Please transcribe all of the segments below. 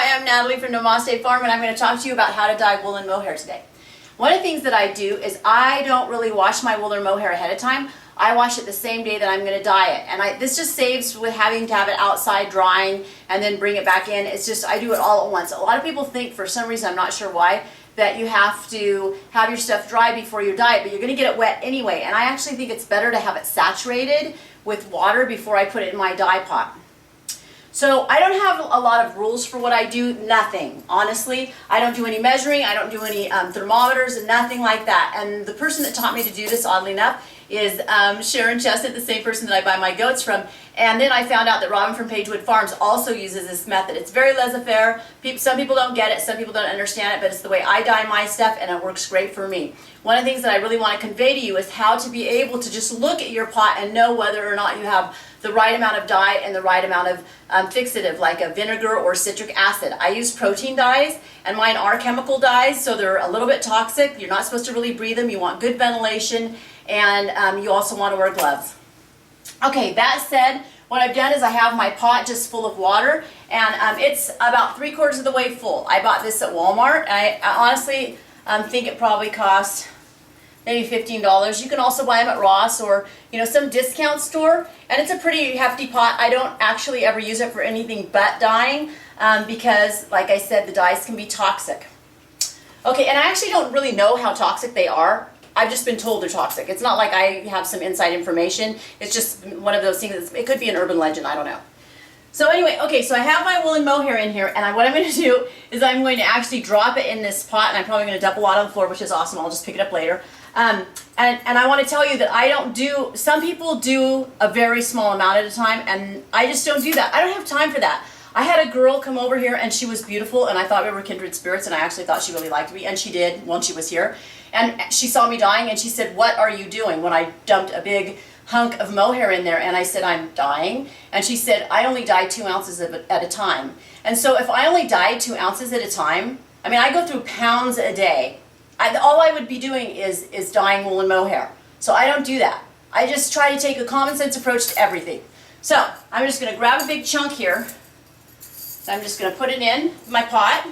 Hi, I'm Natalie from Namaste Farm, and I'm going to talk to you about how to dye wool and mohair today. One of the things that I do is I don't really wash my wool or mohair ahead of time. I wash it the same day that I'm going to dye it, and this just saves with having to have it outside drying and then bring it back in. It's just I do it all at once. A lot of people think, for some reason, I'm not sure why, that you have to have your stuff dry before you dye it, but you're going to get it wet anyway. And I actually think it's better to have it saturated with water before I put it in my dye pot. So I don't have a lot of rules for what I do, nothing, honestly. I don't do any measuring, I don't do any thermometers and nothing like that. And the person that taught me to do this, oddly enough, is Sharon Chestnut, the same person that I buy my goats from. And then I found out that Robin from Pagewood Farms also uses this method. It's very laissez-faire. Some people don't get it, some people don't understand it, but it's the way I dye my stuff and it works great for me. One of the things that I really want to convey to you is how to be able to just look at your pot and know whether or not you have the right amount of dye and the right amount of fixative, like a vinegar or citric acid. I use protein dyes, and mine are chemical dyes, so they're a little bit toxic. You're not supposed to really breathe them. You want good ventilation, and you also want to wear gloves. Okay, that said, what I've done is I have my pot just full of water, and it's about 3/4 of the way full. I bought this at Walmart. I honestly think it probably cost maybe $15. You can also buy them at Ross or some discount store, and it's a pretty hefty pot. I don't actually ever use it for anything but dyeing because, like I said, the dyes can be toxic. Okay, and I actually don't really know how toxic they are. I've just been told they're toxic. It's not like I have some inside information. It's just one of those things. It could be an urban legend. I don't know. So anyway, okay, so I have my wool and mohair in here, and what I'm going to do is I'm going to actually drop it in this pot, and I'm probably going to dump a lot on the floor, which is awesome. I'll just pick it up later. And I want to tell you that I don't do, some people do a very small amount at a time, and I just don't do that. I don't have time for that. I had a girl come over here, and she was beautiful, and I thought we were kindred spirits, and I actually thought she really liked me, and she did when she was here. And she saw me dyeing, and she said, "What are you doing?" when I dumped a big hunk of mohair in there, and I said, "I'm dyeing." And she said, "I only dye 2 ounces of it at a time." And so if I only dye 2 ounces at a time, I mean, I go through pounds a day. All I would be doing is dyeing wool and mohair. So I don't do that. I just try to take a common sense approach to everything. So I'm just going to grab a big chunk here. I'm just going to put it in my pot.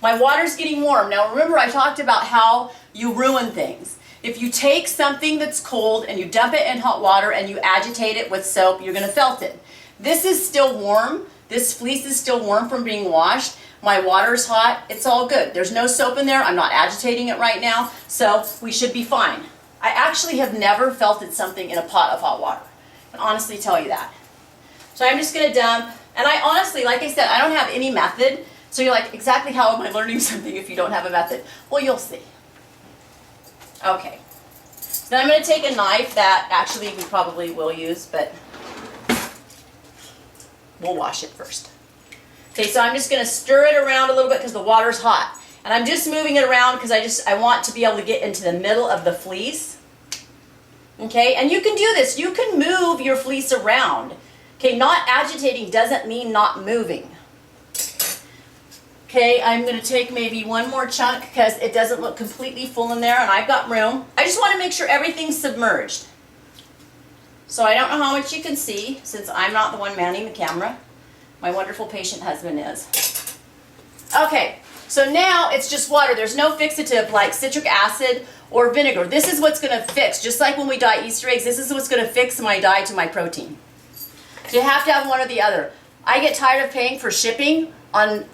My water's getting warm. Now remember, I talked about how you ruin things. If you take something that's cold and you dump it in hot water and you agitate it with soap, you're going to felt it. This is still warm. This fleece is still warm from being washed. My water's hot. It's all good. There's no soap in there. I'm not agitating it right now, so we should be fine. I actually have never felted something in a pot of hot water. I can honestly tell you that. So I'm just going to dump, and I honestly, like I said, I don't have any method. So you're like, exactly how am I learning something if you don't have a method? Well, you'll see. Okay. So then I'm going to take a knife that actually we probably will use, but we'll wash it first. Okay, so I'm just going to stir it around a little bit because the water's hot. And I'm just moving it around because I want to be able to get into the middle of the fleece. Okay, and you can do this. You can move your fleece around. Okay, not agitating doesn't mean not moving. Okay, I'm going to take maybe one more chunk because it doesn't look completely full in there and I've got room. I just want to make sure everything's submerged. So I don't know how much you can see since I'm not the one manning the camera. My wonderful patient husband is. Okay, so now it's just water. There's no fixative like citric acid or vinegar. This is what's going to fix, just like when we dye Easter eggs, this is what's going to fix my dye to my protein. So you have to have one or the other. I get tired of paying for shipping on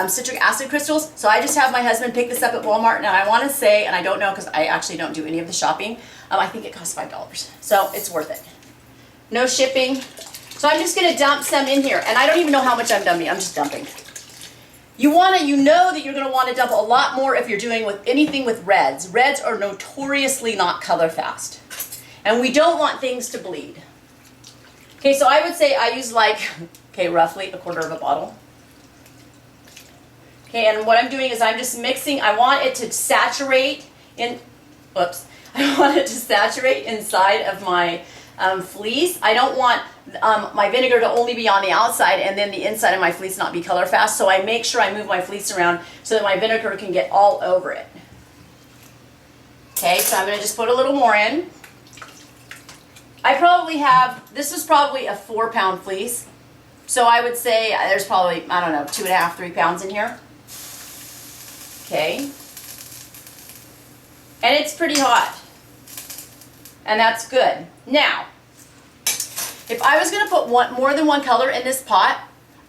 citric acid crystals, so I just have my husband pick this up at Walmart, and I want to say, and I don't know because I actually don't do any of the shopping, I think it costs $5, so it's worth it. No shipping. So I'm just going to dump some in here, and I don't even know how much I'm dumping. I'm just dumping. You know that you're going to want to dump a lot more if you're doing with anything with reds. Reds are notoriously not color fast, and we don't want things to bleed. Okay, so I would say I use roughly 1/4 of a bottle. Okay, and what I'm doing is I'm just mixing. I want it to saturate I want it to saturate inside of my fleece. I don't want my vinegar to only be on the outside and then the inside of my fleece not be color fast, so I make sure I move my fleece around so that my vinegar can get all over it. Okay, so I'm going to just put a little more in. I probably have, this is probably a 4-pound fleece. So I would say there's probably, I don't know, 2.5, 3 pounds in here. Okay. And it's pretty hot. And that's good. Now, if I was going to put more than one color in this pot,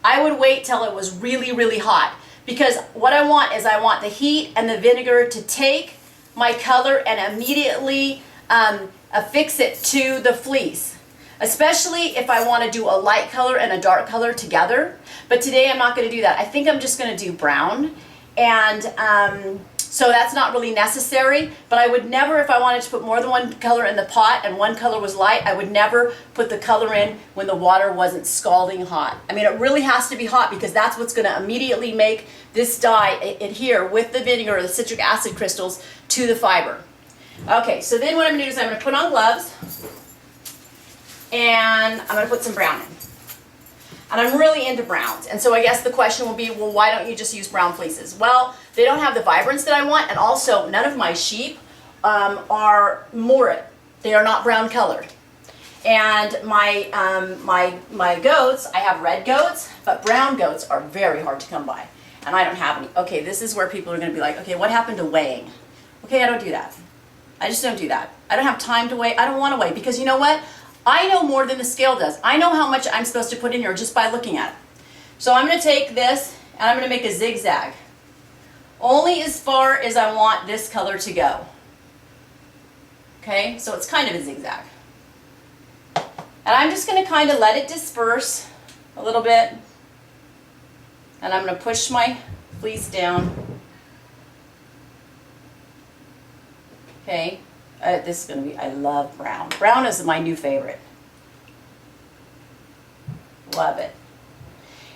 I would wait till it was really, really hot. Because what I want is I want the heat and the vinegar to take my color and immediately affix it to the fleece. Especially if I want to do a light color and a dark color together. But today I'm not going to do that. I think I'm just going to do brown. And so that's not really necessary. But I would never, if I wanted to put more than one color in the pot and one color was light, I would never put the color in when the water wasn't scalding hot. I mean, it really has to be hot because that's what's going to immediately make this dye adhere with the vinegar or the citric acid crystals to the fiber. Okay, so then what I'm going to do is I'm going to put on gloves. And I'm going to put some brown in. And I'm really into browns. And so I guess the question will be, well, why don't you just use brown fleeces? Well, they don't have the vibrance that I want, and also none of my sheep are Mohair. They are not brown colored. And my goats, I have red goats, but brown goats are very hard to come by. And I don't have any. Okay, this is where people are going to be like, okay, what happened to weighing? Okay, I don't do that. I just don't do that. I don't have time to weigh. I don't want to weigh because you know what? I know more than the scale does. I know how much I'm supposed to put in here just by looking at it. So I'm going to take this and I'm going to make a zigzag. Only as far as I want this color to go. Okay, so it's kind of a zigzag. And I'm just going to kind of let it disperse a little bit. And I'm going to push my fleece down. Okay. This is going to be, I love brown. Brown is my new favorite. Love it.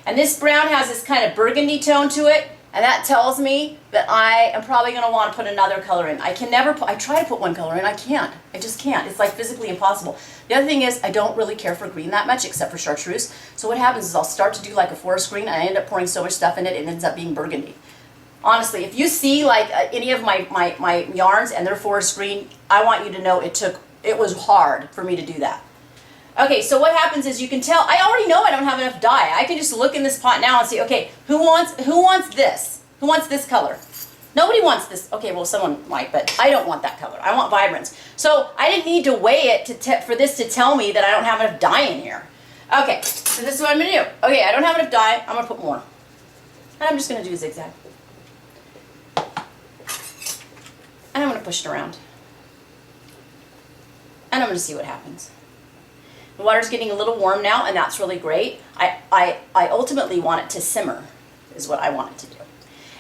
And this brown has this kind of burgundy tone to it, and that tells me that I am probably going to want to put another color in. I can never put, I try to put one color in, I can't. I just can't. It's like physically impossible. The other thing is I don't really care for green that much except for chartreuse. So what happens is I'll start to do like a forest green, and I end up pouring so much stuff in it, it ends up being burgundy. Honestly, if you see like any of my yarns and they're forest green, I want you to know it was hard for me to do that. Okay, so what happens is you can tell, I already know I don't have enough dye. I can just look in this pot now and see, okay, who wants this? Who wants this color? Nobody wants this. Okay, well someone might, but I don't want that color. I want vibrance. So I didn't need to weigh it for this to tell me that I don't have enough dye in here. Okay, so this is what I'm going to do. Okay, I don't have enough dye. I'm going to put more. And I'm just going to do a zigzag. And I'm going to push it around. And I'm going to see what happens. The water's getting a little warm now, and that's really great. I ultimately want it to simmer, is what I want it to do.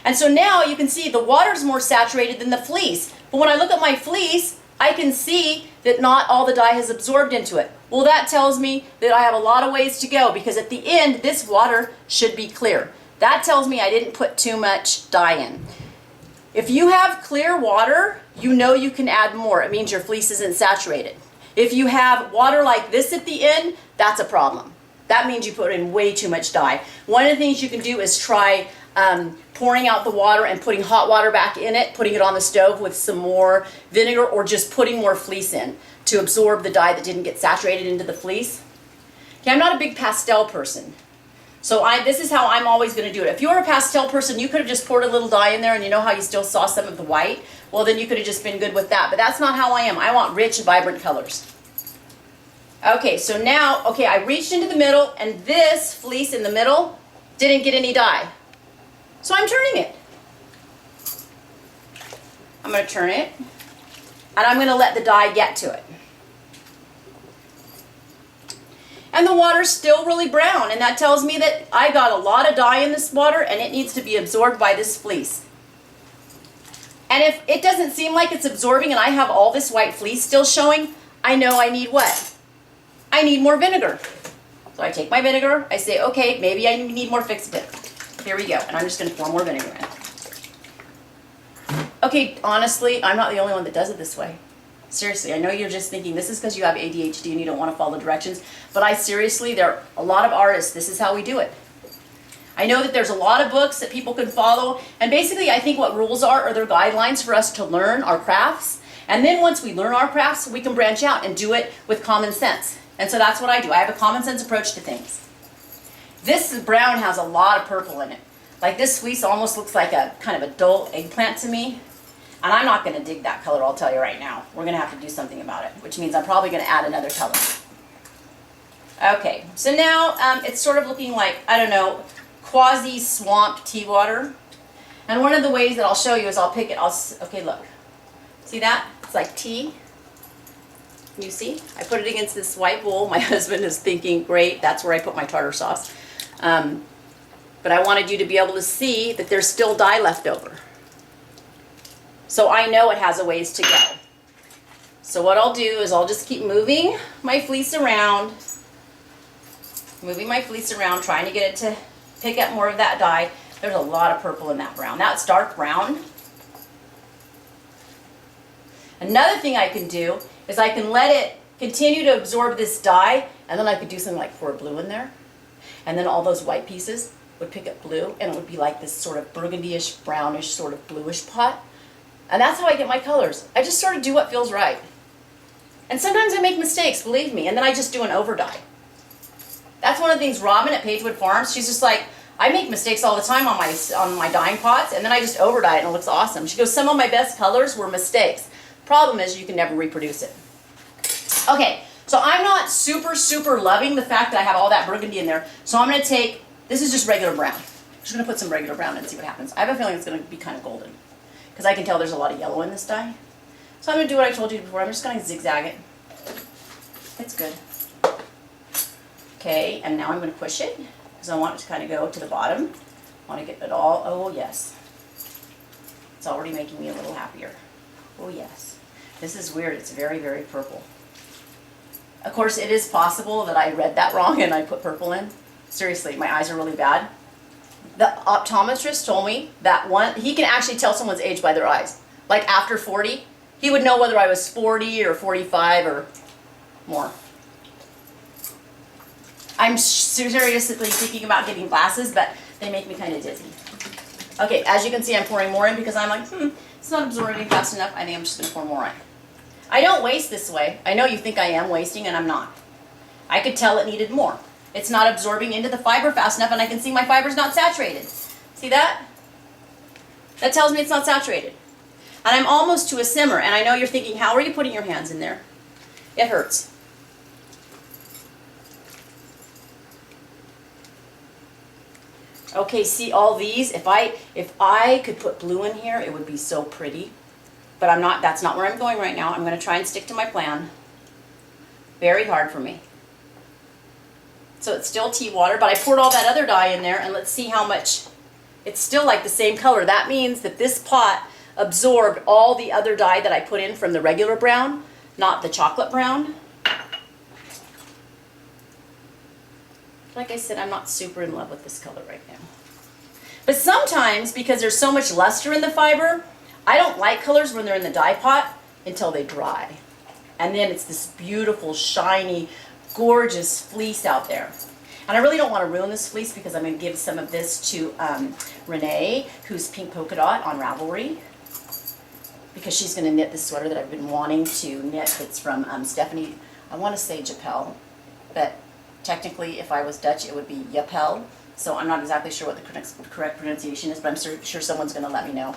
And so now you can see the water's more saturated than the fleece. But when I look at my fleece, I can see that not all the dye has absorbed into it. Well, that tells me that I have a lot of ways to go, because at the end, this water should be clear. That tells me I didn't put too much dye in. If you have clear water, you know you can add more. It means your fleece isn't saturated. If you have water like this at the end, that's a problem. That means you put in way too much dye. One of the things you can do is try pouring out the water and putting hot water back in it, putting it on the stove with some more vinegar, or just putting more fleece in to absorb the dye that didn't get saturated into the fleece. Okay, I'm not a big pastel person. So this is how I'm always going to do it. If you were a pastel person, you could have just poured a little dye in there, and you know how you still saw some of the white? Well, then you could have just been good with that. But that's not how I am. I want rich, vibrant colors. Okay, so now, okay, I reached into the middle, and this fleece in the middle didn't get any dye. So I'm turning it. I'm going to turn it, and I'm going to let the dye get to it. And the water's still really brown, and that tells me that I got a lot of dye in this water, and it needs to be absorbed by this fleece. And if it doesn't seem like it's absorbing and I have all this white fleece still showing, I know I need what? I need more vinegar. So I take my vinegar, I say, okay, maybe I need more fixative. Here we go, and I'm just going to pour more vinegar in. Okay, honestly, I'm not the only one that does it this way. Seriously, I know you're just thinking this is because you have ADHD and you don't want to follow directions, but there are a lot of artists, this is how we do it. I know that there's a lot of books that people can follow, and basically I think what rules are their guidelines for us to learn our crafts, and then once we learn our crafts, we can branch out and do it with common sense. And so that's what I do. I have a common sense approach to things. This brown has a lot of purple in it. Like this fleece almost looks like a kind of a dull eggplant to me. And I'm not going to dig that color, I'll tell you right now. We're going to have to do something about it, which means I'm probably going to add another color. Okay, so now it's sort of looking like, I don't know, quasi-swamped tea water. And one of the ways that I'll show you is I'll pick it, okay, look. See that? It's like tea. You see? I put it against this white bowl. My husband is thinking, great, that's where I put my tartar sauce. But I wanted you to be able to see that there's still dye left over. So I know it has a ways to go. So what I'll do is I'll just keep moving my fleece around, trying to get it to pick up more of that dye. There's a lot of purple in that brown. That's dark brown. Another thing I can do is I can let it continue to absorb this dye, and then I could do something like pour blue in there. And then all those white pieces would pick up blue, and it would be like this sort of burgundy-ish, brownish, sort of bluish pot. And that's how I get my colors. I just sort of do what feels right. And sometimes I make mistakes, believe me, and then I just do an over dye. That's one of the things Robin at Pagewood Farms, she's just like, I make mistakes all the time on my dyeing pots, and then I just over dye it and it looks awesome. She goes, some of my best colors were mistakes. Problem is you can never reproduce it. Okay, so I'm not super loving the fact that I have all that burgundy in there. So I'm going to take, this is just regular brown. I'm just going to put some regular brown in and see what happens. I have a feeling it's going to be kind of golden, because I can tell there's a lot of yellow in this dye. So I'm going to do what I told you before. I'm just going to zigzag it. It's good. Okay, and now I'm going to push it, because I want it to kind of go to the bottom. I want to get it all, oh yes. It's already making me a little happier. Oh yes. This is weird. It's very purple. Of course, it is possible that I read that wrong and I put purple in. Seriously, my eyes are really bad. The optometrist told me that he can actually tell someone's age by their eyes. Like after 40, he would know whether I was 40 or 45 or more. I'm seriously thinking about getting glasses, but they make me kind of dizzy. Okay, as you can see, I'm pouring more in because I'm like, it's not absorbing fast enough. I think I'm just going to pour more in. I don't waste this way. I know you think I am wasting, and I'm not. I could tell it needed more. It's not absorbing into the fiber fast enough, and I can see my fiber's not saturated. See that? That tells me it's not saturated. And I'm almost to a simmer, and I know you're thinking, how are you putting your hands in there? It hurts. Okay, see all these? If I could put blue in here, it would be so pretty. But I'm not, that's not where I'm going right now. I'm going to try and stick to my plan. Very hard for me. So it's still tea water, but I poured all that other dye in there, and let's see how much. It's still like the same color. That means that this pot absorbed all the other dye that I put in from the regular brown, not the chocolate brown. Like I said, I'm not super in love with this color right now. But sometimes, because there's so much luster in the fiber, I don't like colors when they're in the dye pot until they dry. And then it's this beautiful, shiny, gorgeous fleece out there. And I really don't want to ruin this fleece because I'm going to give some of this to Renee, who's Pink Polka Dot on Ravelry, because she's going to knit this sweater that I've been wanting to knit. It's from Stephanie, I want to say Japel, but technically if I was Dutch it would be Japel. So I'm not exactly sure what the correct pronunciation is, but I'm sure someone's going to let me know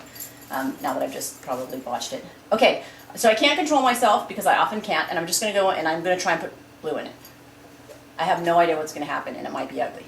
now that I've just probably botched it. Okay, so I can't control myself because I often can't, and I'm just going to go and I'm going to try and put blue in it. I have no idea what's going to happen, and it might be ugly.